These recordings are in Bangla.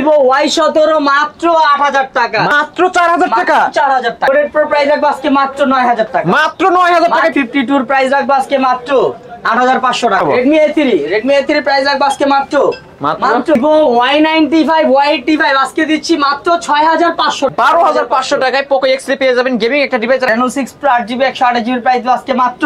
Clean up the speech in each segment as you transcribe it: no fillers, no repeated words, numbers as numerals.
Vivo Y17 মাত্র 8000 টাকা, মাত্র 4000 টাকা, 4000 টাকা। Pro প্রাইস রাখবো আজকে মাত্র 9000 টাকা, মাত্র 9000 টাকা। 52 এর প্রাইস রাখবো আজকে মাত্র 8500 টাকা। Redmi A3 প্রাইস রাখবো আজকে মাত্র Vivo Y95 Y85 আজকে দিচ্ছি মাত্র 6500, 12500 টাকায় Poco X3 পেয়ে যাবেন গেমিং একটা device. Reno 6 Pro 8GB 128GB price আজকে মাত্র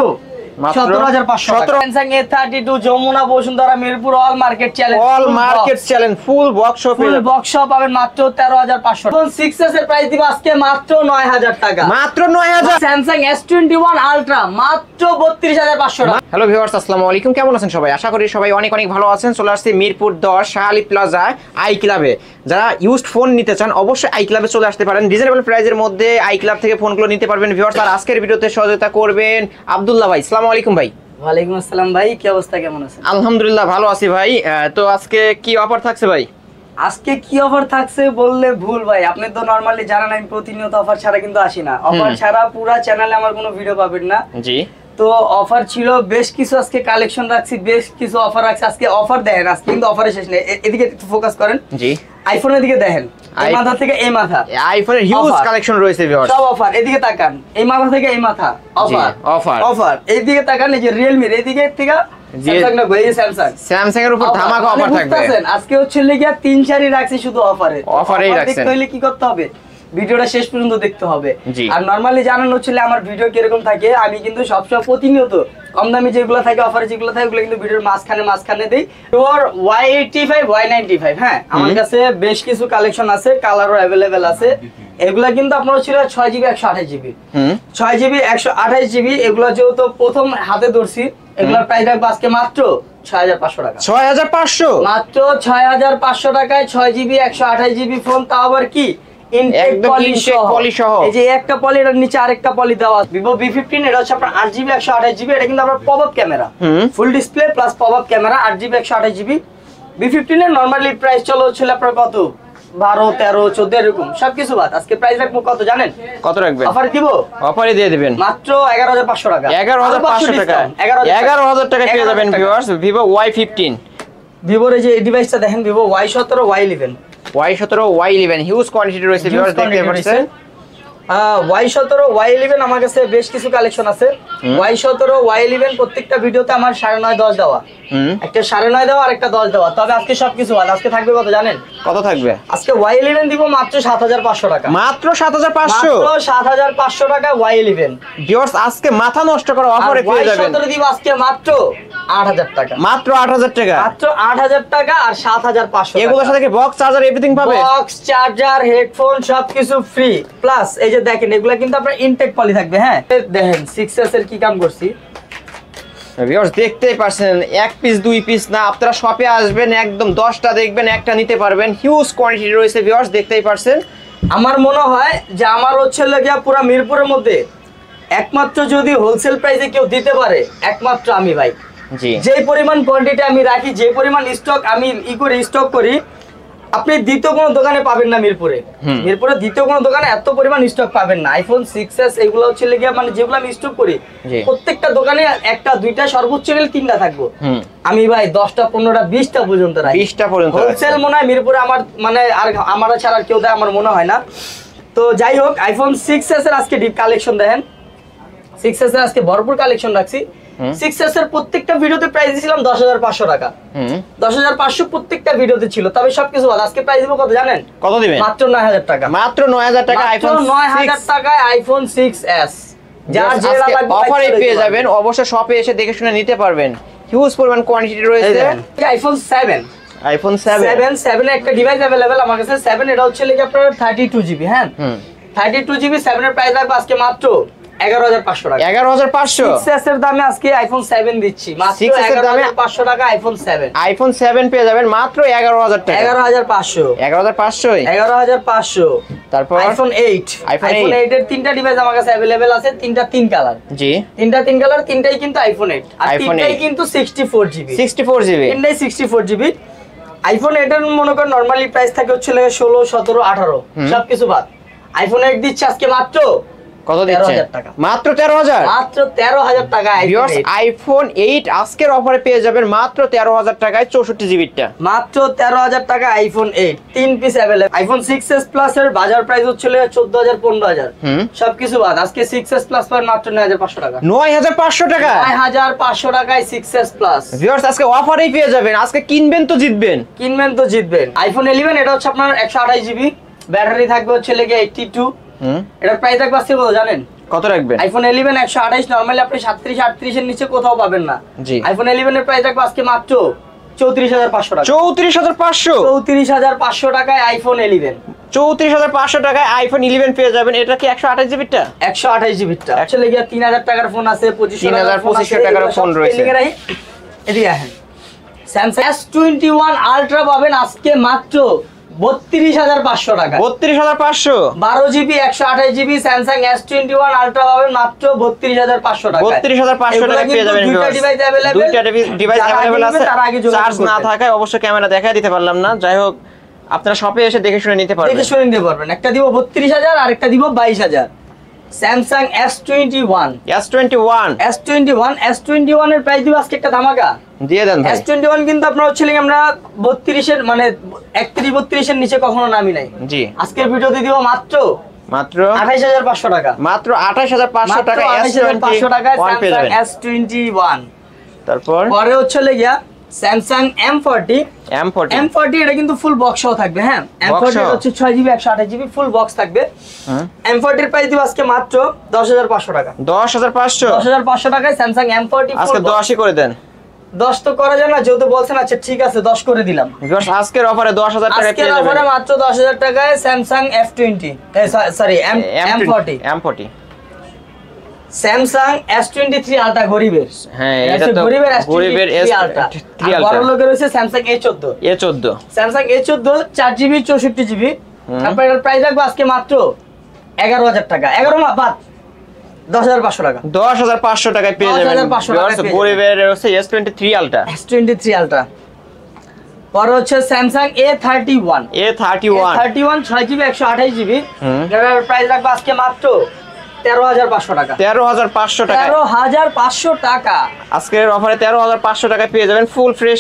17500 টাকা। Samsung A32 Jamuna Bashundhara Mirpur all market challenge, full box shop পাবেন মাত্র 13500 টাকা। 6s এর প্রাইস দিব আজকে মাত্র 9000 টাকা, মাত্র 9000। Samsung S21 Ultra মাত্র 32500 টাকা। হ্যালো ভিউয়ার্স, আসসালামু আলাইকুম। কেমন আছেন সবাই? আশা করি সবাই অনেক অনেক ভালো আছেন। চলে আসছে মিরপুর 10 শাহালি প্লাজা আই ক্লাবে। যারা ইউজড ফোন নিতে চান অবশ্যই আই ক্লাবে চলে আসতে পারেন। রিজনেবল প্রাইসের মধ্যে আই ক্লাব থেকে ফোনগুলো নিতে পারবেন ভিউয়ার্স। আর আজকের ভিডিওতে সহযোগিতা করবেন আব্দুল্লাহ ভাই। আসসালামু আলাইকুম ভাই। ওয়ালাইকুম আসসালাম ভাই, কি অবস্থা, কেমন আছেন? আলহামদুলিল্লাহ ভালো আছি ভাই। তো আজকে কি অফার থাকছে ভাই? আজকে কি অফার থাকছে বললে ভুল ভাই, আপনি তো নরমালি জানেন আমি প্রতিনিয়ত অফার ছাড়া কিন্তু আসি না। অফার ছাড়া পুরো চ্যানেলে আমার কোনো ভিডিও পাবেন না। জি, তো অফার ছিল বেশ কিছু, আজকে কালেকশন রাখছি, বেশ কিছু অফার রাখছি। আজকে অফার দেখেন, আজকে কিন্তু অফারে শেষ নেই। এদিকে একটু ফোকাস করেন। জি, আইফোনের দিকে দেখেন, এই মাথা থেকে এই মাথা আইফোনের হিউজ কালেকশন রয়েছে ভিউয়ার্স, সব অফার। এদিকে তাকান, এই মাথা থেকে এই মাথা অফার। এইদিকে তাকান, এই যে রিয়েলমি, এইদিকে থেকে স্যামসাং এর উপর ধামাকা অফার থাকবে। আজকে হচ্ছে লেগিয়া 3-4ই রাখছি শুধু অফারেই রাখছি। দেখতে হলে কি করতে হবে, ভিডিওটা শেষ পর্যন্ত দেখতে হবে। আর নরমালি জানানো হচ্ছে আমার ভিডিও কিরকম থাকে, আমি কিন্তু সবসময় প্রতিনিয়ত কম দামি যেগুলো থাকে, অফারে যেগুলো থাকে ওগুলো কিন্তু ভিডিওর মাঝখানে দেই। তোর Y85 Y95, হ্যাঁ আমার কাছে বেশ কিছু কালেকশন আছে, কালারও অ্যাভেলেবেল আছে। এগুলা কিন্তু আপনার ছিল 6GB 128GB, 6GB 128GB। এগুলো যেহেতু প্রথম হাতে ধরছি, এগুলোর প্রাইস রাখবো আজকে মাত্র 6500 টাকা। 6500, মাত্র 6500 টাকায় 6GB 128GB ফোন, তাও আবার কি একদম ইনটেক পলি সহ। এই যে একটা পলি, এর নিচে আরেকটা পলি দেওয়া। Vivo V15 এটা হচ্ছে আপনার 8GB 128GB। এটা কিন্তু আপনার popup camera, full display plus popup camera, 8GB 128GB। V15 এর নরমালি প্রাইস চলো হচ্ছে আপনার কত 12, 13, 14 এরকম সবকিছু বাদ। আজকে প্রাইস রাখবো কত জানেন? কত রাখবেন? অফার দিব, অফারে দিয়ে দিবেন মাত্র 11500 টাকা। 11500 টাকা, 11000 টাকা পেয়ে যাবেন ভিউয়ার্স Vivo Y15। ভিভোর এই যে ডিভাইসটা দেখেন, Vivo Y17 Y11 huge quantity রয়েছে ভিউয়ার্স, দেখতে পাচ্ছেন। Y17 Y11 আমার কাছে বেশ কিছু কালেকশন আছে। Y17 Y11 প্রত্যেকটা ভিডিওতে আমার 9.5 10 দেওয়া, একটা 9.5 দেওয়া আর একটা 10 দেওয়া। তবে আজকে সবকিছু বাদ। আজকে থাকবে কত জানেন? কত থাকবে? আজকে Y11 দিব মাত্র 7500 টাকা, মাত্র 7500, মাত্র 7500 টাকা Y11 ভিউয়ার্স। আজকে মাথা নষ্ট করা অফারে পেয়ে যাবেন। Y17 দিব আজকে মাত্র 8000 টাকা, মাত্র 8000 টাকা, মাত্র 8000 টাকা আর 7500। এগুলোর সাথে কি বক্স চার্জার এভরিথিং পাবে? বক্স চার্জার, হেডফোন সবকিছু ফ্রি। প্লাস এই যে দেখেন, এগুলা কিন্তু আপনার ইনটেক পলি থাকবে। হ্যাঁ দেখেন 6s এর কি কাম করছি ভিউয়ার্স, দেখতেই পাচ্ছেন। এক পিস দুই পিস না, আপনারা শপে আসবেন, একদম 10টা দেখবেন, একটা নিতে পারবেন। হিউজ কোয়ান্টিটি রয়েছে ভিউয়ার্স, দেখতেই পাচ্ছেন। আমার মনে হয় যে আমার হচ্ছে লাগিয়া পুরো মিরপুরের মধ্যে একমাত্র যদি হোলসেল প্রাইসে কেউ দিতে পারে, একমাত্র আমি ভাই। জি, যে পরিমাণ কোয়ান্টিটি আমি রাখি, যে পরিমাণ স্টক আমি স্টক করি, আপনি দ্বিতীয় কোনো দোকানে পাবেন না। মিরপুরে দ্বিতীয় কোনো দোকানে এত পরিমাণ স্টক পাবেন না। আইফোন 6s এগুলো হচ্ছে লেগে মানে যেগুলো আমি স্টক করি, প্রত্যেকটা দোকানে একটা দুইটা সর্বোচ্চ গেলে 3টা থাকবো। আমি ভাই 10টা 15টা 20টা পর্যন্ত রাখি, 20টা পর্যন্ত হোলসেল মনে হয় মিরপুরে আমার মানে আর আমার ছাড়া কেউ দেয় আমার মনে হয় না। তো যাই হোক, আইফোন 6s এর আজকে ডিপ কালেকশন দেখেন। 6s এর আজকে ভরপুর কালেকশন রাখছি। 6s এর প্রত্যেকটা ভিডিওতে প্রাইস দিয়েছিলাম 10500 টাকা, 10500 প্রত্যেকটা ভিডিওতে ছিল। তবে সবকিছু বাদ। আজকে প্রাইস দিব কত জানেন? কত দিবেন? মাত্র 9000 টাকা, মাত্র 9000 টাকা আইফোন 9000 টাকায় আইফোন 6s। যার যে লাগবে অফারে পেয়ে যাবেন। অবশ্যই শপে এসে দেখে শুনে নিতে পারবেন। হিউজ পরিমাণ কোয়ান্টিটি রয়েছে। আইফোন 7 এর একটা ডিভাইস अवेलेबल আমার কাছে। 7 এটা হচ্ছে লাগি আপনার 32GB। হ্যাঁ 32GB 7 এর প্রাইস লাগবে আজকে মাত্র 11500 টাকা। 11500 6s এর দামে আজকে আইফোন 7 দিচ্ছি মাত্র 11500 টাকা। আইফোন 7 পেয়ে যাবেন মাত্র 11000 টাকা, 11500। তারপর আইফোন 8 এর 3টা ডিভাইস আমার কাছে अवेलेबल আছে। 3টা 3 কালার। জি, 3টা 3 কালার, 3টাই কিন্তু আইফোন 8 আর 3টাই কিন্তু 64GB। তিনটাই 64GB। আইফোন 8 এর মনে করেন নরমালি প্রাইস থাকে হচ্ছে 16 17 18 সবকিছু বাদ। আইফোন 8 দিচ্ছে আজকে মাত্র কত দিচ্ছেন? 13,000 টাকা। মাত্র 13,000? মাত্র 13,000 টাকায় ভিউয়ার্স আইফোন 8 আজকের অফারে পেয়ে যাবেন মাত্র 13,000 টাকায় 64 জিবিটা। মাত্র 13,000 টাকা iPhone 8 3 piece available. IPhone 6s plus এর বাজার প্রাইস হচ্ছিল 14,000 15,000 সবকিছু বাদ আজকে 6s প্লাস পাবেন মাত্র 9,500 টাকা। 9,500 টাকা? 9,500 টাকায় 6s প্লাস। ভিউয়ার্স আজকে অফারেই পেয়ে যাবেন, আজকে কিনবেন তো জিতবেন। কিনবেন তো জিতবেন। আইফোন 11 এটা হচ্ছে আপনার 128 জিবি, ব্যাটারি থাকবে হচ্ছে লেগে 82। এটার প্রাইস থাকবে আজকে কত জানেন? কত রাখবেন? আইফোন 11 128 নরমালি আপনি 37 38 এর নিচে কোথাও পাবেন না। জি। আইফোন 11 এর প্রাইস থাকবে আজকে মাত্র 34,500 টাকা। 34,500? 34,500 টাকায় আইফোন 11। 34,500 টাকায় আইফোন 11 পেয়ে যাবেন। এটা কি 128 জিবিটা? 128 জিবিটা। অ্যাকচুয়ালি গিয়া 3,000 টাকার ফোন আছে, 3,000 টাকার ফোন রয়েছে। এদিকে আসেন, স্যামসাং S21 আলট্রা পাবেন আজকে মাত্র 32,500 টাকা। 32,500? 12 GB 128 GB Samsung S21 ultra পাবেন মাত্র 32,500 টাকা। 32,500 টাকা পেয়ে যাবেন। দুইটা ডিভাইস अवेलेबल, দুইটা ডিভাইস अवेलेबल আছে। চার্জ না থাকায় অবশ্য ক্যামেরা দেখাই দিতে পারলাম না। যাই হোক আপনারা শপে এসে দেখে শুনে নিতে পারবেন। দেখে শুনে নিতে পারবেন। একটা দিব 32,000 আর একটা দিব 22,000। স্যামসাং S21 S21 এর প্রাইস দিব আজকে একটা ধামাকা দিয়ে দেন ভাই। S21 কিন্তু আপনার হচ্ছে আমরা 32 এর মানে 31 32 এর নিচে কখনো নামি নাই। জি। আজকের ভিডিওতে দিব মাত্র 28,500 টাকা। মাত্র 28,500 টাকা 28,500 টাকায় পেয়ে স্যামসাং যাবেন। S21। তারপর পরে হচ্ছে গিয়া স্যামসাং M40 এটা কিন্তু ফুল বক্স সহ থাকবে। হ্যাঁ, M40 হচ্ছে 6 জিবি 128 জিবি ফুল বক্স থাকবে। M40 এর প্রাইস দিব আজকে মাত্র 10,500 টাকা। 10,500 টাকায় স্যামসাং M40 আজকে 10ই করে দেন। 10 তো করা যায় না, যেহেতু বলছেন। আচ্ছা ঠিক আছে, 10 করে দিলাম। ভিউয়ার্স আজকের অফারে 10,000 টাকা পেয়ে যাবেন। আজকের অফারে মাত্র 10,000 টাকায় Samsung M40 Samsung S23 ultra গরিবের। হ্যাঁ, এটা তো গরিবের S3 আলট্রা। বড় লোকের হইছে Samsung A14 Samsung A14 4GB 64GB। তারপর এর প্রাইস রাখবো আজকে মাত্র 11,000 টাকা। 11 বাদ 10,500 টাকা। 10,500 টাকায় পেয়ে যাবেন। ভিউয়ার্স গরিবের হচ্ছে S23 আলট্রা। পরে হচ্ছে স্যামসাং A31 6GB 128GB। এর প্রাইস রাখবো আজকে মাত্র 13,500 টাকা। 13,500 টাকা আজকের অফারে 13,500 টাকায় পেয়ে যাবেন। ফুল ফ্রেশ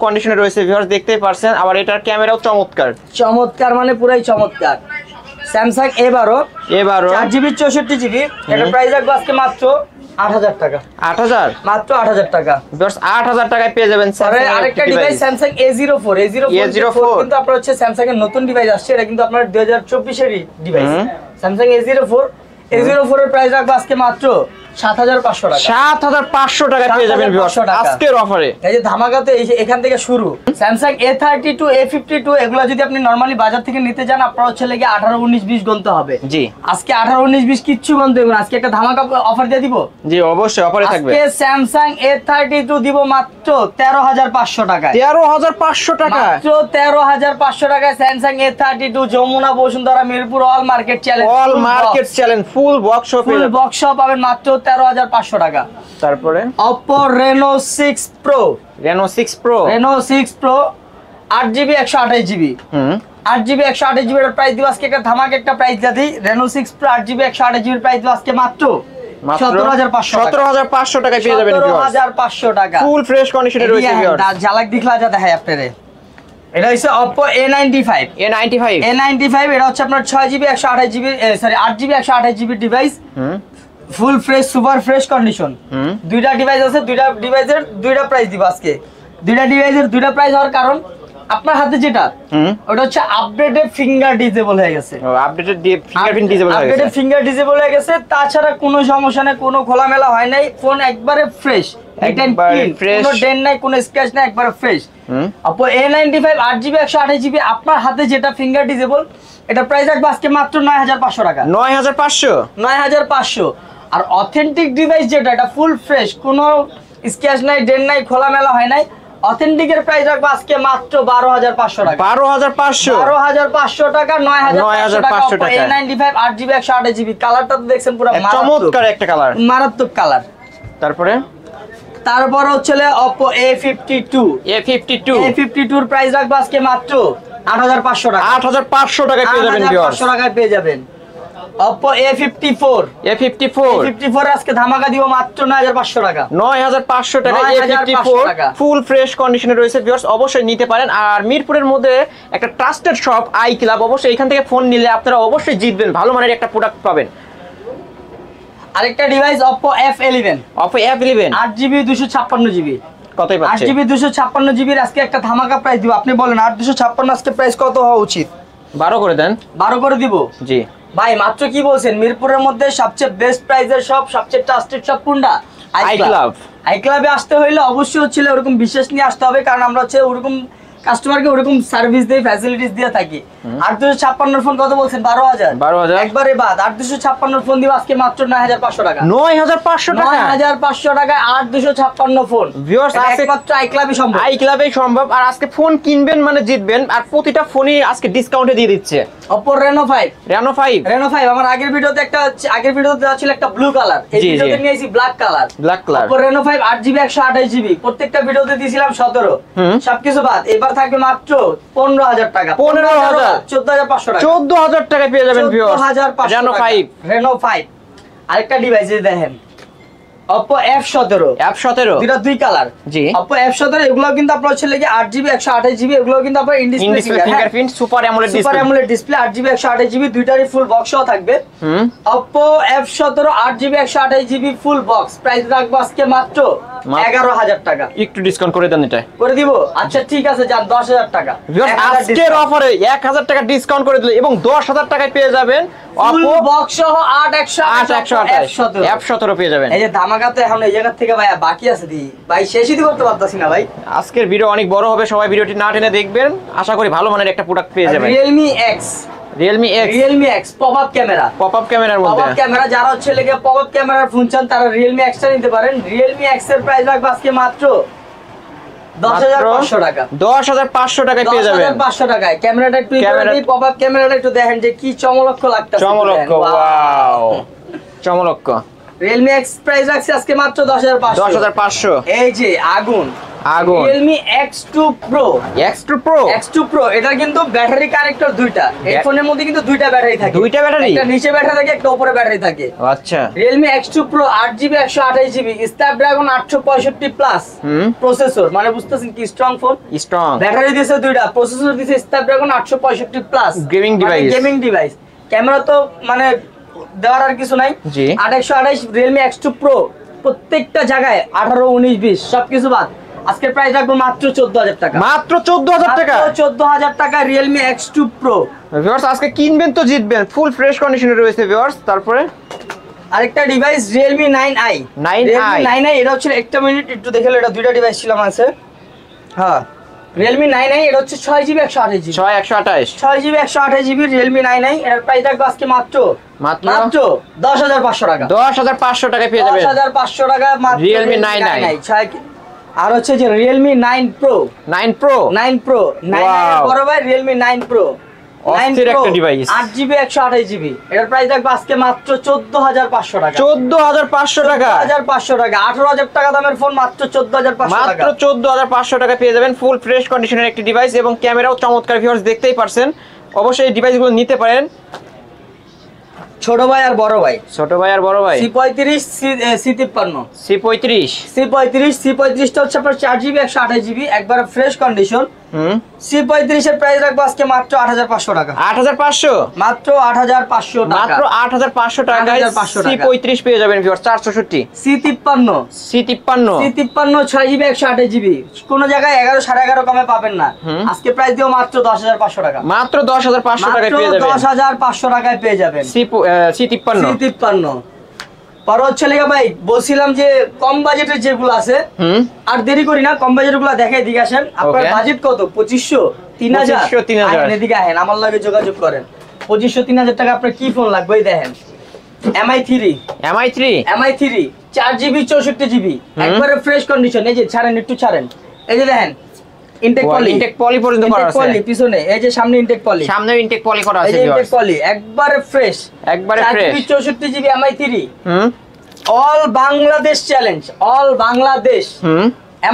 কন্ডিশনে রয়েছে। ভিউয়ার্স দেখতেই পারছেন। আবার এটার ক্যামেরাও চমৎকার মানে পুরাই চমৎকার। Samsung A12 4GB 64GB। এটার প্রাইস রাখবো আজকে মাত্র 8,000 টাকা। 8,000? মাত্র 8,000 টাকা। ভিউয়ার্স 8,000 টাকায় পেয়ে যাবেন। আরেকটা ডিভাইস স্যামসাং A04 কিন্তু আপনার হচ্ছে স্যামসাং এর নতুন ডিভাইস আসছে। এটা কিন্তু আপনার 2024 এর ডিভাইস। স্যামসাং A04 এর প্রাইস রাখবো আজকে মাত্র 7,500 টাকা। 7,500 টাকা পেয়ে যাবেন ভিউয়ার্স আজকের অফারে। এই যে ধামাকাতে এখান থেকে শুরু। স্যামসাং A32 A52 এগুলা যদি আপনি নরমালি বাজার থেকে নিতে যান আপনার হচ্ছে লেগে 18 19 20 গুনতে হবে। জি। আজকে 18 19 20 কিচ্ছু গুনতে হবে না। আজকে একটা ধামাকা অফার দিয়ে দিব। জি অবশ্যই অফারে থাকবে। আজকে স্যামসাং A32 দিব মাত্র 13,500 টাকায়। 13,500 টাকা? মাত্র 13,500 টাকায় Samsung A32 Jamuna Bashundhara Mirpur all market challenge full box পাবেন মাত্র 13,500 টাকা। তারপরে Oppo Reno 6 Pro 8GB 128GB 8GB 128GB এর প্রাইস দিব আজকে একটা ধামাকা একটা প্রাইস দিই। Reno 6 Pro 8GB 128GB এর প্রাইস দিব আজকে মাত্র 17,500 টাকায় পেয়ে যাবেন। 17,500 টাকা ফুল ফ্রেশ কন্ডিশনে রয়েছে ভিউয়ার্স। ঝালাক দিখলা যা দেখাই আপনারে। এটা হচ্ছে Oppo A95 এটা হচ্ছে আপনার 6GB 128GB 8GB 128GB device. Full fresh super fresh condition. দুইটা ডিভাইস আছে, দুইটা ডিভাইসের দুইটা প্রাইস দিব আজকে। দুইটা ডিভাইসের দুইটা প্রাইস হওয়ার কারণ আপনার হাতে যেটা ওটা হচ্ছে আপডেটেড ফিঙ্গার ডিসেবল হয়ে গেছে। আপডেটেড ফিঙ্গারপ্রিন্ট ডিসেবল হয়ে গেছে। আপডেটেড ফিঙ্গার ডিসেবল হয়ে গেছে। তাছাড়া কোনো সমস্যা নেই, কোনো খোলামেলা হয় নাই। ফোন একবারে ফ্রেশ, কোনো ডেন নাই, কোনো স্ক্র্যাচ নাই, একবারে fresh. Oppo A95 8GB 128GB আপনার হাতে যেটা ফিঙ্গার ডিসেবল এটা প্রাইস রাখবো আজকে মাত্র 9,500 টাকা। 9,500 আর অথেন্টিক ডিভাইস যেটা এটা ফুল ফ্রেশ, কোনো স্ক্র্যাচ নাই, ডেন নাই, খোলামেলা হয় নাই। অথেন্টিকের প্রাইস রাখবো আজকে মাত্র 12,500 টাকা। 12,500 টাকা 9,500 টাকা। A95 8GB 128GB কালারটা তো দেখছেন পুরো চমৎকার একটা কালার, মারাত্মক কালার। তারপর হচ্ছে Oppo A52 এর প্রাইস রাখবো আজকে মাত্র 8,500 টাকা। 8,500 টাকায় পেয়ে যাবেন ভিউয়ার্স। 8,500 টাকায় পেয়ে যাবেন। Oppo A54 আজকে ধামাকা দিব মাত্র 9500 টাকা। 9500 টাকা A54 ফুল ফ্রেশ কন্ডিশনে রয়েছে ভিউয়ার্স, অবশ্যই নিতে পারেন। আর মিরপুরের মধ্যে একটা ট্রাস্টেড শপ আই ক্লাব, অবশ্যই এখান থেকে ফোন নিলে আপনারা অবশ্যই জিতবেন, ভালো মানের একটা প্রোডাক্ট পাবেন। আরেকটা device Oppo F11 8GB 256GB কতই পাচ্ছে? 8GB 256GB এর আজকে একটা ধামাকা প্রাইস দিব। আপনি বলেন 8256 আজকে প্রাইস কত হওয়া উচিত? 12 করে দেন। 12 করে দিব জি ভাই, মাত্র কি বলছেন? মিরপুরের মধ্যে সবচেয়ে বেস্ট প্রাইসের শপ, সবচেয়ে ট্রাস্টেড শপ কোনটা? I club. আই ক্লাবে আসতে হইলে অবশ্যই হচ্ছে ওরকম বিশেষ নিয়ে আসতে হবে, কারণ আমরা হচ্ছে ওরকম কাস্টমারকে ওরকম সার্ভিস দেই, ফ্যাসিলিটিস দিয়ে থাকি। 8256 ফোন কত বলছেন? 12000 একবারে বাদ। 8256 ফোন দিব আজকে মাত্র 9500 টাকা। 9500 টাকা, 9500 টাকায় 8256 ফোন ভিউয়ার্স একমাত্র আই ক্লাবে সম্ভব। আই ক্লাবেই সম্ভব। আর আজকে ফোন কিনবেন মানে জিতবেন, আর প্রতিটা ফোনই আজকে ডিসকাউন্টে দিয়ে দিচ্ছে। Oppo Reno 5 আমার আগের ভিডিওতে দেওয়া ছিল একটা ব্লু কালার, এই ভিডিওতে নিয়েছি black colour. Oppo Reno 5 8GB 128GB, প্রত্যেকটা ভিডিওতে দিয়েছিলাম 17, সবকিছু বাদ। এবার থাকবে মাত্র 15000 টাকা। 14500 টাকা, 14000 টাকায় পেয়ে যাবেন ভিউয়ার্স Reno 5। আরেকটা ডিভাইস দেখেন Oppo F17 দুইটা দুই কালার। জি Oppo F17 এগুলো কিন্তু আপনার হচ্ছে লাগে 8GB 128GB, এগুলো কিন্তু আপনার in display fingerprint super AMOLED display 8GB 128GB দুইটারই ফুল বক্স সহ থাকবে। Oppo F17 8GB 128GB full box, price রাখবো আজকে মাত্র 11000 টাকা। একটু ডিসকাউন্ট করে দেন, এটা করে দিব। আচ্ছা ঠিক আছে, যান 10000 টাকা। ভিউয়ার্স আজকের অফারে 1000 টাকা ডিসকাউন্ট করে দিলে এবং 10000 টাকায় পেয়ে যাবেন Oppo বক্স সহ 8128 F17 পেয়ে যাবেন। এই যে ধামাকা তো এখন এই জায়গা থেকে ভাই বাকি আছে দি ভাই, শেষই করতে পারতাছি না ভাই। আজকের ভিডিও অনেক বড় হবে, সবাই ভিডিওটি না টেনে দেখবেন, আশা করি ভালো মানের একটা প্রোডাক্ট পেয়ে যাবেন। Realme X পপআপ ক্যামেরার মধ্যে পপআপ ক্যামেরা, যারা হচ্ছে লেগে পপআপ ক্যামেরার ফোন চান তারা Realme X টা নিতে পারেন। Realme X এর প্রাইস রাখবো আজকে মাত্র 10500 টাকা। 10500 টাকায় পেয়ে যাবেন। 10500 টাকায় ক্যামেরাটা একটু পপআপ ক্যামেরাটা একটু দেখেন যে কি চমলক্ষ লাগতেছে। ওয়াও চমলক্ক। Realme X প্রাইস রাখছি আজকে মাত্র 10500। এই যে আগুন Realme X2 Pro এটা কিন্তু ব্যাটারি কানেক্টর দুইটা, এই ফোনের মধ্যে কিন্তু দুইটা ব্যাটারি থাকে, একটা নিচে ব্যাটারি থাকে, একটা উপরে ব্যাটারি থাকে। আচ্ছা Realme X2 Pro 8GB 128GB Snapdragon 865 plus processor, মানে বুঝতেছেন কি স্ট্রং ফোন, স্ট্রং ব্যাটারি দিয়েছে দুইটা, প্রসেসর দিয়েছে Snapdragon 865 plus, gaming device. Camera তো মানে দেওয়ার আর কিছু নাই। 828 Realme X2 Pro প্রত্যেকটা জায়গায় 18 19 20 সবকিছু বাদ আজকের প্রাইস রাখবো মাত্র 14000 টাকা। মাত্র 14000 টাকা Realme X2 Pro। ভিউয়ার্স আজকে কিনবেন তো জিতবেন, ফুল ফ্রেশ কন্ডিশনে রয়েছে ভিউয়ার্স। তারপরে আরেকটা ডিভাইস Realme 9i এটা হচ্ছে একটা মিনিট একটু দেখে এটা দুইটা ডিভাইস ছিল আমার কাছে। হ্যাঁ Realme 9i এটা হচ্ছে 6GB 128GB 6GB 128GB Realme 9i এর প্রাইস রাখবো আজকে মাত্র 10500 টাকা। 10500 টাকায় পেয়ে যাবেন 10500 টাকা মাত্র Realme 9i। আর হচ্ছে যে Realme 9 Pro 9 বড় ভাই Realme 9 Pro একটা ডিভাইস 8GB 128GB এর প্রাইস রাখবো আজকে মাত্র 14500 টাকা। 14500 টাকা 18000 টাকা দামের ফোন মাত্র 14500 টাকা। মাত্র 14500 টাকা পেয়ে যাবেন ফুল ফ্রেশ কন্ডিশনের একটি ডিভাইস এবং ক্যামেরাও চমৎকার। ভিউয়ার্স দেখতেই পারছেন, অবশ্যই এই ডিভাইসগুলো নিতে পারেন। ছোট ভাই আর বড় ভাই C35 C35 টা হচ্ছে আপনার 4GB 128GB একবার ফ্রেশ কন্ডিশন। C35 এর প্রাইস রাখবো আজকে মাত্র 8500 টাকা। 8500 মাত্র 8500 টাকা। মাত্র 8500 টাকায় C35 পেয়ে যাবেন ভিউয়ার্স 464। C53 6GB 128GB কোন জায়গায় 11 11.5 কমে পাবেন না, আজকে প্রাইস দিও মাত্র 10500 টাকা। মাত্র 10500 টাকায় পেয়ে যাবেন, 10500 টাকায় পেয়ে যাবেন C53। পরে হচ্ছে লেগে ভাই বলছিলাম যে কম বাজেটের যেগুলো আছে, আর দেরি করি না, কম বাজেটের গুলো দেখাই দিকে আসেন। আপনার বাজেট কত? 2500 3000 এদিকে আসেন, আমার লাগে যোগাযোগ করেন। 2500 3000 টাকা আপনার কি ফোন লাগবে দেখেন। MI3 4GB 64GB একবারে ফ্রেশ কন্ডিশন। এই যে ছাড়েন, একটু ছাড়েন, এই যে দেখেন ইনটেক পলি পর্যন্ত করা আছে পিছনে, এই যে সামনে ইনটেক পলি, সামনে ইনটেক পলি করা আছে ইনটেক পলি একবারে fresh 64GB MI3 all Bangladesh challenge, all Bangladesh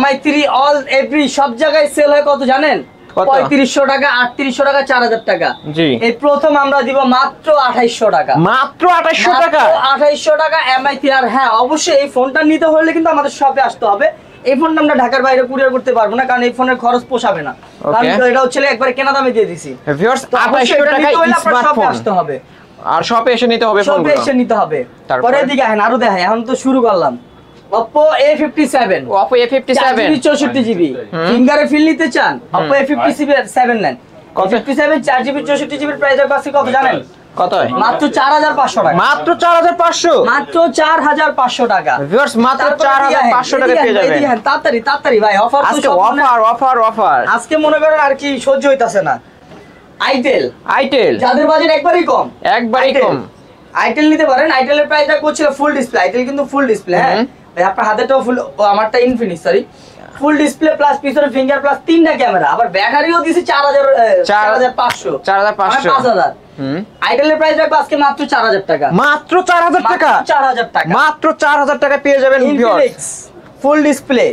MI3 all every সব জায়গায় সেল হয় কত জানেন? 3500 টাকা, 3800 টাকা, 4000 টাকা। জি, এই প্রথম আমরা দিব মাত্র 2800 টাকা। মাত্র 2800 টাকা, 2800 টাকা এমআই। আর হ্যাঁ, অবশ্যই এই ফোনটা নিতে হলে কিন্তু আমাদের শপে আসতে হবে। এই ফোনটা আমরা ঢাকার বাইরে কুরিয়ার করতে পারবো না, কারণ এই ফোনের খরচ পোষাবে না, কারণ এটা হচ্ছে একবারে কেনা দামে দিয়ে দিছি। ভিউয়ার্স 2800 টাকা স্মার্টফোন আসতে হবে, আর শপে এসে নিতে হবে, শপে এসে নিতে হবে। পরে দিকে আহেন, আরো দেখাই, এখন তো শুরু করলাম। Oppo A57, Oppo A57 64GB ফিঙ্গারে feel নিতে চান, Oppo A57 নেন। কত 57 4GB 64GB প্রাইস আছে কত জানেন? কত? মাত্র 4500 টাকা। মাত্র 4500, মাত্র 4500 টাকা। ভিউয়ার্স মাত্র 4500 টাকা পেয়ে যাবেন। তাড়াতাড়ি তাড়াতাড়ি ভাই, অফার তো আজকে অফার আজকে মনে করেন আর কি সহ্য হইতাছে না। আইটেল যাদের বাজেট একবারই কম, আইটেল নিতে পারেন। আইটেলের প্রাইসটা করছিল ফুল ডিসপ্লে, আইটেল কিন্তু ফুল ডিসপ্লে। হ্যাঁ ভাই, আপনার হাতেটাও ফুল, আমারটা ইনফিনিক্স, সরি, ফুল ডিসপ্লে প্লাস পিছনে ফিঙ্গার প্লাস 3টা ক্যামেরা, আবার ব্যাটারিও দিছি 4500 5000। আইটেলের প্রাইস রাখবো আজকে মাত্র 4000 টাকা। মাত্র 4000 টাকা, 4000 টাকা, মাত্র 4000 টাকা পেয়ে যাবেন viewers. Full display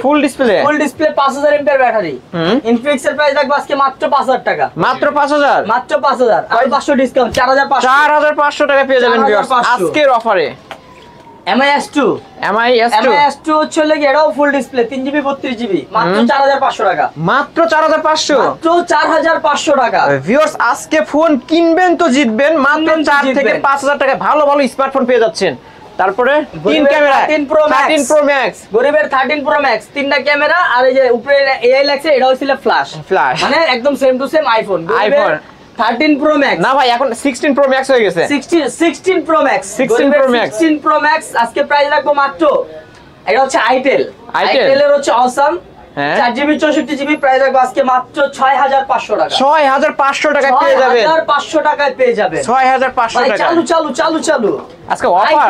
5000 MPR battery. Infinix এর প্রাইস রাখবো আজকে মাত্র 5000 টাকা। মাত্র 5000, মাত্র 5000 আর 500 ডিসকাউন্ট, 4500 টাকা পেয়ে যাবেন ভিউয়ার্স আজকের অফারে। MI S2 হচ্ছে লাগি, এটাও ফুল ডিসপ্লে 3GB 32GB, মাত্র 4500 টাকা। মাত্র 4500, মাত্র 4500 টাকা। ভিউয়ার্স আজকে ফোন কিনবেন তো জিতবেন, মাত্র 4 থেকে 5000 টাকা ভালো ভালো স্মার্টফোন পেয়ে যাচ্ছেন। তারপরে 3 ক্যামেরা 13 Pro Max, গরিবের 13 Pro Max, 3টা ক্যামেরা, আর এই যে উপরে AI লাগছে, এটা হইছিল ফ্ল্যাশ, মানে একদম same to same iPhone 13 Pro Max। না ভাই, এখন 16 Pro Max হয়ে গেছে। 16 Pro Max, 16 Pro Max আজকে প্রাইস রাখবো মাত্র, এটা হচ্ছে আইটেলের হচ্ছে অসাম 4GB 64GB প্রাইস রাখবো আজকে মাত্র 6500 টাকা। 6500 টাকা পেয়ে যাবেন, 6500 টাকায় পেয়ে যাবেন, 6500 টাকা। চালু আজকে অফার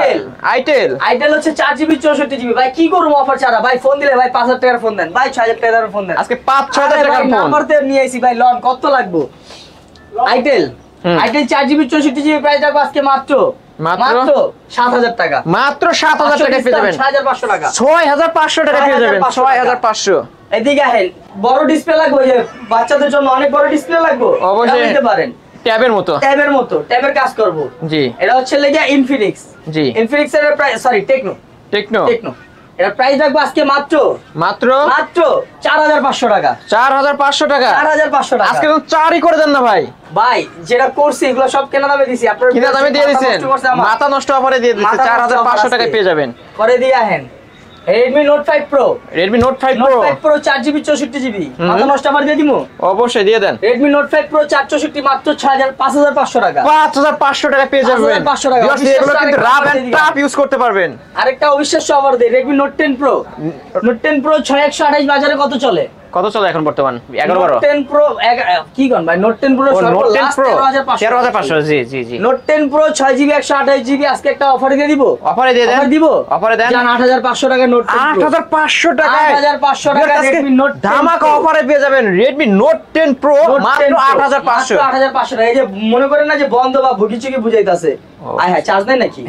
আইটেল হচ্ছে 4GB 64GB। ভাই কি করব অফার ছাড়া? ভাই ফোন দিলে ভাই 5000 টাকার ফোন দেন, ভাই 6000 টাকার ফোন দেন। আজকে 5-6000 টাকার ফোন নাম্বার দিয়ে নিয়ে আইছি ভাই, লন কত লাগবে? আইটেল 4GB 64GB প্রাইস রাখবো আজকে মাত্র 7000 টাকা। মাত্র 7000 টাকা পেয়ে যাবেন, 6500 টাকা, 6500 টাকা পেয়ে যাবেন, 6500। এদিকে আহেন, বড় ডিসপ্লে লাগবে, যে বাচ্চাদের জন্য অনেক বড় ডিসপ্লে লাগবে, অবশ্যই নিতে পারেন। ট্যাবের মতো ট্যাবের কাজ করব। জি, এটা হচ্ছে লাগিয়া ইনফিনিক্স। জি, ইনফিনিক্স এর প্রাইস, সরি টেকনো এর প্রাইস রাখবো আজকে মাত্র 4500 টাকা। 4500 টাকা, 4500 টাকা। আজকে তো 4ই করে দেন না ভাই। ভাই যেটা করছি এগুলো সব কেনা দামে দিছি, আপনারা কিনা দামে দিয়ে দিয়েছেন, মাথা নষ্ট অফারে দিয়ে দিয়েছেন, 4500 টাকায় পেয়ে যাবেন। পরে দিয়ে আহেন Redmi Note 5 Pro 4GB 64GB, মাথা নষ্ট অফার দিয়ে দিমু, অবশ্যই দিয়ে দেন। Redmi Note 5 Pro 464 মাত্র 5500 টাকা। 5500 টাকা পেয়ে যাবেন, 5500 টাকা। এগুলো কিন্তু রাফ এন্ড টাফ ইউজ করতে পারবেন। আরেকটা অবিশ্বাস্য অফার দেই, Redmi Note 10 Pro 6128 বাজারে কত চলে এখন বর্তমান? 11-12 10 Pro কি কোন ভাই? Note 10 Pro 13500। জি Note 10 Pro 6GB 128GB আজকে একটা অফারে দিয়ে দিব, অফারে দেন জান 8500 টাকা। Note 10 Pro 8500 টাকা, 8500 টাকা Redmi Note ধামাকা অফারে পেয়ে যাবেন Redmi Note 10 Pro মাত্র 8500 টাকা। এই যে মনে করেন না যে বন্ধ বা ভুগিচুকি বুঝাইতাছে, আয় হ্যাঁ চার্জ নাই নাকি?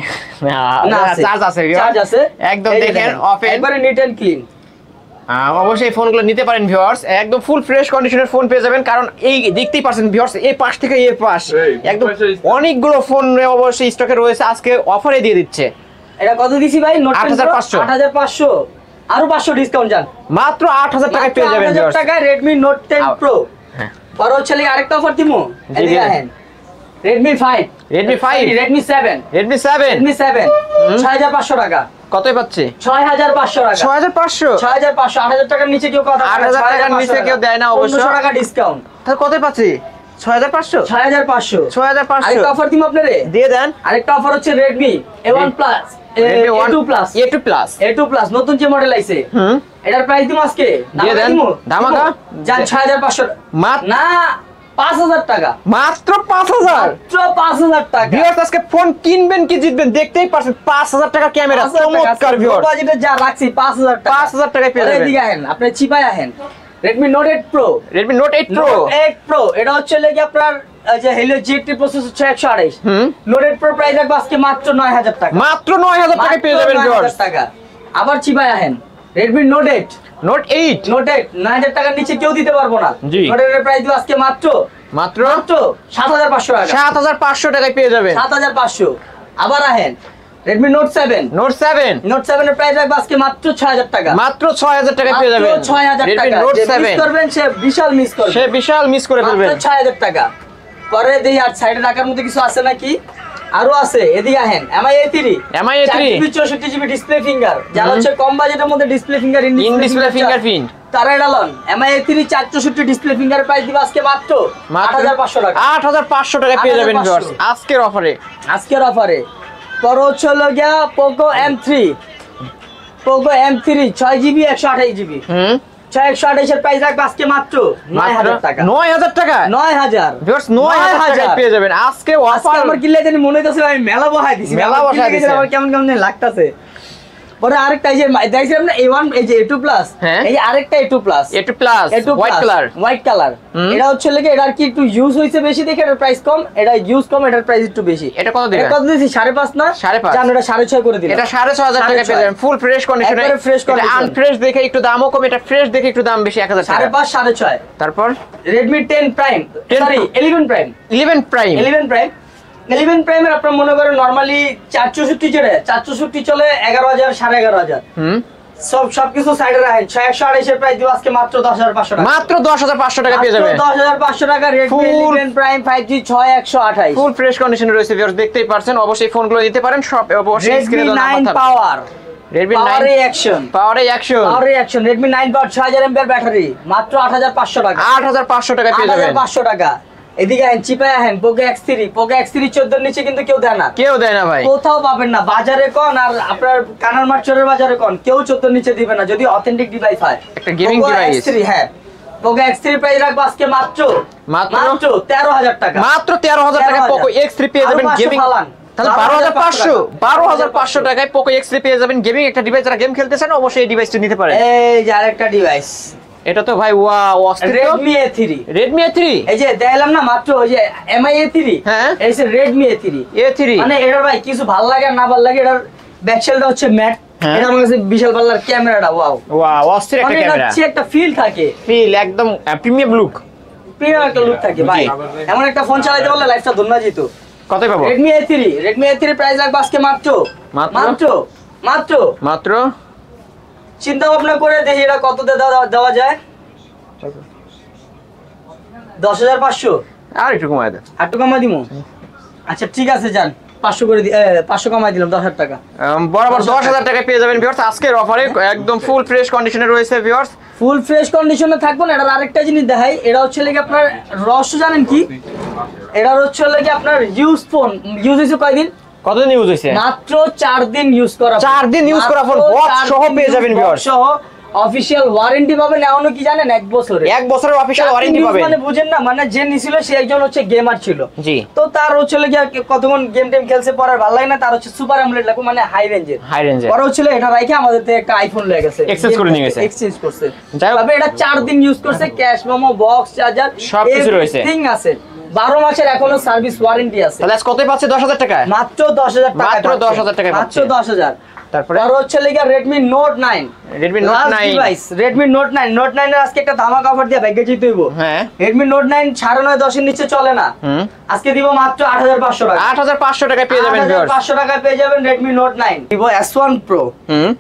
না চার্জ আছে একদম। দেখেন অফ একবারে নিট এন্ড ক্লিন। অবশ্যই ফোনগুলো নিতে পারেন ভিউয়ার্স, একদম ফুল ফ্রেশ কন্ডিশনের ফোন পেয়ে যাবেন, কারণ এই দেখতেই পাচ্ছেন ভিউয়ার্স, এই পাশ থেকে এই পাশ একদম অনেকগুলো ফোন অবশ্যই স্টকে রয়েছে, আজকে অফারে দিয়ে দিচ্ছে। এটা কত দিছি ভাই? 8500 আরো 500 ডিসকাউন্ট জান, মাত্র 8000 টাকায় পেয়ে যাবেন ভিউয়ার্স। 8000 টাকায় Redmi Note 10 Pro। পরে হচ্ছে আরেকটা অফার দিমু, এদিকে আহেন Redmi 7 6500 টাকা। কতই পাচ্ছি? 6500 টাকা। 6500 8000 টাকার নিচে কেউ কথা 8000 টাকার নিচে কেউ দেয় না অবশ্য। 500 টাকা ডিসকাউন্ট। তাহলে কতই পাচ্ছি? 6500। আরেকটা অফার দিমু আপনারে, দিয়ে দেন। আরেকটা অফার হচ্ছে Redmi A1 Plus, A2 Plus নতুন যে মডেল আইছে, এটার প্রাইস দিমু আজকে, দিয়ে দেন ধামাকা জান 6500 না 5000 টাকা, মাত্র 5000 টাকা। ভিউয়ার্স আজকে ফোন কিনবেন কি জিতবেন দেখতেই পারছেন, 5000 টাকা ক্যামেরা, চমৎকার ভিউয়ার্স। বাজেটে যা রাখছি 5000 টাকা, 5000 টাকায় পেয়ে যাবেন। এদিকে আহেন, আপনি চিপায় আহেন Redmi Note 8 Pro, এটা হচ্ছে লাগি আপনার যে Helio G80 processor 6128। Note 8 Pro price রাখবো আজকে মাত্র 9000 টাকা, মাত্র 9000 টাকায় পেয়ে যাবেন ভিউয়ার্স। টাকা। আবার চিপায় আহেন Redmi Note নোট 8 নোট 8 9000 টাকার নিচে কেউ দিতে পারবো না। নোটের প্রাইস দিব আজকে মাত্র 7500 টাকা। 7500 টাকায় পেয়ে যাবেন। 7500। আবার আহেন Redmi Note 7 Note 7 এর প্রাইস রাখবো আজকে মাত্র 6000 টাকা। মাত্র 6000 টাকায় পেয়ে যাবেন। 6000 টাকা। Note 7 মিস করবেন সে বিশাল মিস করে ফেলবেন। মাত্র 6000 টাকা। পরে দেই আর সাইডে রাখার মধ্যে কিছু আছে নাকি? আরো আছে, এদিকে আহেন MI A3 64GB display finger, যারা হচ্ছে কম বাজেটের মধ্যে display finger in display fingerprint তারা এটা লন। MI A3 64 ডিসপ্লে ফিঙ্গারের প্রাইস দিব আজকে মাত্র 8500 টাকা। 8500 টাকায় পেয়ে যাবেন ভিউয়ার্স আজকের অফারে। পর হচ্ছে হলো গিয়া Poco M3 6GB 128GB 128 এর প্রাইস রাখবো আজকে মাত্র 9000 টাকা। 9000 টাকা 9000 ভিউয়ার্স 9000 টাকায় পেয়ে যাবেন আজকে অফার। আমার কিল্লে জানি মনে হইতাছে আমি মেলা বহাই দিছি। আমার কেমন লাগতাছে। পরে আরেকটা এই যে দেখছেন আমরা A1 এই যে A2 প্লাস, এই যে আরেকটা A2 প্লাস হোয়াইট কালার। এটা হচ্ছে লাগে এটার কি একটু ইউজ হইছে বেশি দেখে এটার প্রাইস কম, এটা ইউজ কম, এটার প্রাইস একটু বেশি। এটা কত দিবেন? কত দিছি 5.5 না 5.5 জান, এটা 6.5 করে দিলাম। এটা 6500 টাকায় পেয়ে যাবেন ফুল ফ্রেশ কন্ডিশনে। একবারে ফ্রেশ কন্ডিশন। এটা আনফ্রেশ দেখে একটু দামও কম, এটা ফ্রেশ দেখে একটু দাম বেশি 1000 টাকা। 5.5 6.5। তারপর Redmi 10 Prime সরি 11 Prime 11 প্রাইমের আপনারা মনে করেন নরমালি 464 যেটা 464 চলে 11000 11500। সবকিছু সাইডে রাখেন। 128 এর প্রাইস দিব আজকে মাত্র 10500 টাকা। মাত্র 10500 টাকা পেয়ে যাবেন। 10500 টাকা Redmi 11 Prime 5G 6128 full fresh কন্ডিশনে রয়েছে ভিউয়ার্স, দেখতেই পারছেন। অবশ্যই ফোনগুলো নিতে পারেন সব অবশ্যই স্ক্রিনে দেওয়া নাম্বার থাকবে। Redmi 9 Power Action Redmi 9 Power 6000 mAh battery মাত্র 8500 টাকা। 8500 টাকা পেয়ে যাবেন। 8500 টাকা। এদিকে আহেন চিপায় আহেন Poco X3 14 নিচে কিন্তু কেউ দেয় না ভাই, কোথাও পাবেন না। বাজারে কোন আর আপনার কানার মার্চের বাজারে কোন কেউ 14 নিচে দিবে না যদি অথেন্টিক ডিভাইস হয়, একটা গেমিং ডিভাইস। হ্যাঁ Poco X3 প্রাইস রাখবো আজকে মাত্র 13000 টাকা। মাত্র 13000 টাকা Poco X3 পেয়ে যাবেন গেমিং। তাহলে 12500 টাকায় Poco X3 পেয়ে যাবেন গেমিং একটা ডিভাইস। যারা গেম খেলতে চান অবশ্যই এই ডিভাইসটি নিতে পারেন। এই যে আরেকটা ডিভাইস, এটা তো ভাই ওয়াও অস্থির। Redmi A3 এই যে দেখালাম না মাত্র ওই যে MI A3, হ্যাঁ এই যে Redmi A3 মানে এটার ভাই কিছু ভালো লাগে আর না ভালো লাগে, এটার ব্যাকশেলটা হচ্ছে ম্যাট। এটা আমার কাছে বিশাল ভালো লাগে। ক্যামেরাটা ওয়াও অস্থির একটা ক্যামেরা, একটা ফিল থাকে, একদম প্রিমিয়াম লুক একটা লুক থাকে ভাই। এমন একটা ফোন চালাতে পারলে লাইফটা ধন্য যেত। কত পাবো? Redmi A3 প্রাইস রাখবো আজকে মাত্র চিন্তা ভাবনা করে দেখি এটা কত দেওয়া যায়। 10500 আর একটু কমায় দেন। একটু কমাই দিমু? আচ্ছা ঠিক আছে যান 500 করে 500 কমাই দিলাম 10000 টাকা। বরাবর 10000 টাকা পেয়ে যাবেন ভিউয়ার্স আজকের অফারে। একদম ফুল ফ্রেশ কন্ডিশনে রয়েছে ভিউয়ার্স, ফুল ফ্রেশ কন্ডিশনে থাকবে না। এটার আরেকটা জিনিস দেখাই, এটা হচ্ছে লাগে আপনার রহস্য জানেন কি? এটা হচ্ছে লাগে আপনার ইউজ ফোন ইউজ হইছে কয়দিন? কতদিন ইউজ হইছে? মাত্র 4 দিন ইউজ করা। 4 দিন ইউজ করা ফোন বক্স সহ পেয়ে যাবেন ভিউয়ার্স। সহ অফিশিয়াল ওয়ারেন্টি পাবেন। এমনও কি জানেন 1 বছরের। 1 বছরের অফিশিয়াল ওয়ারেন্টি পাবেন। মানে বুঝেন না, মানে যে নিছিল সে একজন হচ্ছে গেমার ছিল। জি। তো তার হচ্ছে লাগে কতক্ষণ গেম টেম খেলছে পরে ভালো লাগে না, তার হচ্ছে সুপার অ্যামোলেড লাগবে মানে হাই রেঞ্জের। পরে হচ্ছে এটা রাইখে আমাদের থেকে একটা আইফোন লয়ে গেছে, এক্সচেঞ্জ করে নিয়ে গেছে, এক্সচেঞ্জ করছে। তবে এটা 4 দিন ইউজ করছে, ক্যাশ মেমো বক্স চার্জার সব কিছু রয়েছে, ঠিক আছে। 12 মাসের এখনো সার্ভিস ওয়ারেন্টি আছে। তাহলে আজ কতই পাচ্ছে? 10000 টাকা। মাত্র 10000 টাকা, মাত্র 10000 টাকা মাত্র 10000। তারপরে আর হচ্ছে লাগা Redmi Note 9 Redmi Note 9 এর আজকে একটা ধামাকা অফার দিয়া ভাগ্য জিতে হইবো। হ্যাঁ Redmi Note 9 9.5 10 এর নিচে চলে না। আজকে দিব মাত্র 8500 টাকা। 8500 টাকায় পেয়ে যাবেন ভিউয়ার্স। 8500 টাকায় পেয়ে যাবেন Redmi Note 9 Vivo S1 Pro।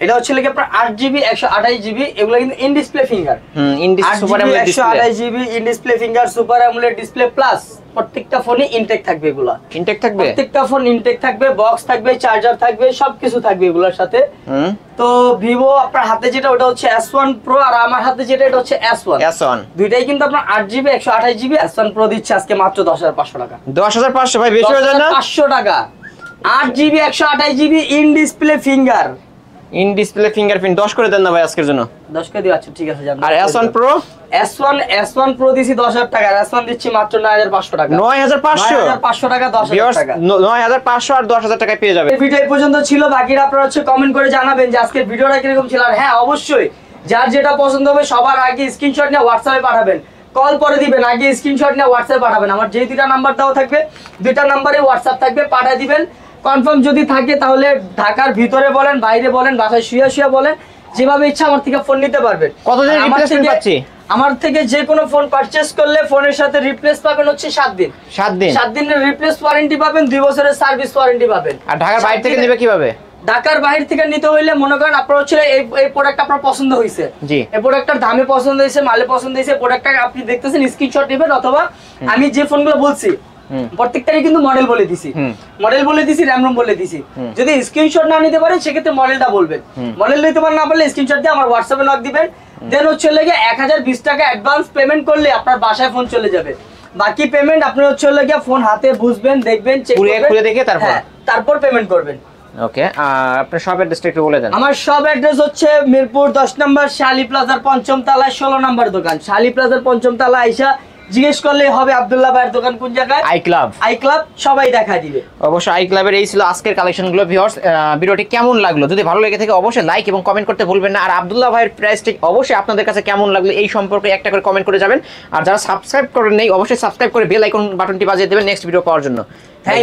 এটা হচ্ছে লাগা আপনার 8GB 128GB, এগুলো কিন্তু in display finger. In display super AMOLED display, 128GB in display finger super AMOLED display plus প্রত্যেকটা ফোনে ইনটেক থাকবে। এগুলা ইনটেক থাকবে, প্রত্যেকটা ফোন ইনটেক থাকবে, বক্স থাকবে, চার্জার থাকবে, সবকিছু থাকবে এগুলোর সাথে। তো ভিভো আপনার হাতে যেটা ওটা হচ্ছে S1 Pro, আর আমার হাতে যেটা এটা হচ্ছে S1 দুইটাই কিন্তু আপনার 8GB 128GB S1 Pro দিচ্ছে আজকে মাত্র 10500 টাকা। 10500 ভাই বেশি হয়ে যায় না? 500 টাকা 8GB 128GB in display finger, in display fingerprint 10 করে দেন না ভাই আজকের জন্য। 10 করে দিও, আচ্ছা ঠিক আছে জান। আর S1 Pro S1 Pro দিছি 10000 টাকা, আর S1 দিচ্ছি মাত্র 9500 টাকা। 9500 টাকা 10000 টাকা। 9500 আর 10000 টাকায় পেয়ে যাবেন। এই ভিডিও এই পর্যন্ত ছিল, বাকিরা আপনারা হচ্ছে কমেন্ট করে জানাবেন যে আজকের ভিডিওটা কিরকম ছিল। আর হ্যাঁ অবশ্যই যার যেটা পছন্দ হবে সবার আগে স্ক্রিনশট নিয়ে হোয়াটসঅ্যাপে পাঠাবেন, কল পরে দিবেন, আগে স্ক্রিনশট নিয়ে হোয়াটসঅ্যাপে পাঠাবেন। আমার যে দুইটা নাম্বার দেওয়া থাকবে দুইটা নাম্বারে হোয়াটসঅ্যাপ থাকবে, পাঠিয়ে দিবেন। কনফার্ম যদি থাকে তাহলে ঢাকার ভিতরে বলেন, বাইরে বলেন, বাসায় শুয়ে বলেন, যেভাবে ইচ্ছা আমার থেকে ফোন নিতে পারবেন। কতদিন আমার রিপ্লেসমেন্ট থেকে- পাচ্ছি? আমার থেকে যে কোনো ফোন পারচেজ করলে ফোনের সাথে রিপ্লেস পাবেন হচ্ছে 7 দিন। 7 দিন। 7 দিনের রিপ্লেস ওয়ারেন্টি পাবেন, 2 বছরের সার্ভিস ওয়ারেন্টি পাবেন। আর ঢাকার বাইরে থেকে নেবে কিভাবে? ঢাকার বাইরে থেকে নিতে হইলে মনে করেন আপনার হচ্ছে এই প্রোডাক্ট আপনার পছন্দ হয়েছে, জি। এই প্রোডাক্টটার দামে পছন্দ হয়েছে, মালে পছন্দ হয়েছে, প্রোডাক্টটা আপনি দেখতেছেন স্ক্রিনশট নেবেন, অথবা আমি যে ফোনগুলো বলছি প্রত্যেকটারই কিন্তু মডেল বলে দিছি, র‍্যাম রোম বলে দিছি। যদি স্ক্রিনশট না নিতে পারেন সেক্ষেত্রে মডেলটা বলবেন, মডেল নিতে পারেন না পারলে স্ক্রিনশট দিয়ে আমার হোয়াটসঅ্যাপে নক দিবেন, দেন হচ্ছে লাগে 1020 টাকা অ্যাডভান্স পেমেন্ট করলে আপনার বাসায় ফোন চলে যাবে। বাকি পেমেন্ট আপনি হচ্ছে লাগে ফোন হাতে বুঝবেন, দেখবেন, চেক করবেন, খুলে দেখে তারপর পেমেন্ট করবেন। ওকে, আর আপনার শপ অ্যাড্রেসটা একটু বলে দেন। আমার শপ অ্যাড্রেস হচ্ছে মিরপুর 10 নম্বর শালি প্লাজার 5ম তলায় 16 নম্বর দোকান। শালি প্লাজার 5ম তলা আইসা জিজ্ঞেস করলে হবে আব্দুল্লাহ ভাইয়ের দোকান কোন জায়গায়, আই ক্লাব। আই ক্লাব সবাই দেখা দিবে। অবশ্যই আই ক্লাবের এই ছিল আজকের কালেকশনগুলো। ভিউয়ার্স, ভিডিওটি কেমন লাগলো? যদি ভালো লেগে থাকে অবশ্যই লাইক এবং কমেন্ট করতে ভুলবেন না। আর আব্দুল্লাহ ভাইয়ের প্রাইসটি অবশ্যই আপনাদের কাছে কেমন লাগলো এই সম্পর্কে একটা করে কমেন্ট করে যাবেন। আর যারা সাবস্ক্রাইব করেন নাই অবশ্যই সাবস্ক্রাইব করে বেল আইকন বাটনটি বাজিয়ে দেবেন নেক্সট ভিডিও পাওয়ার জন্য। থ্যাংক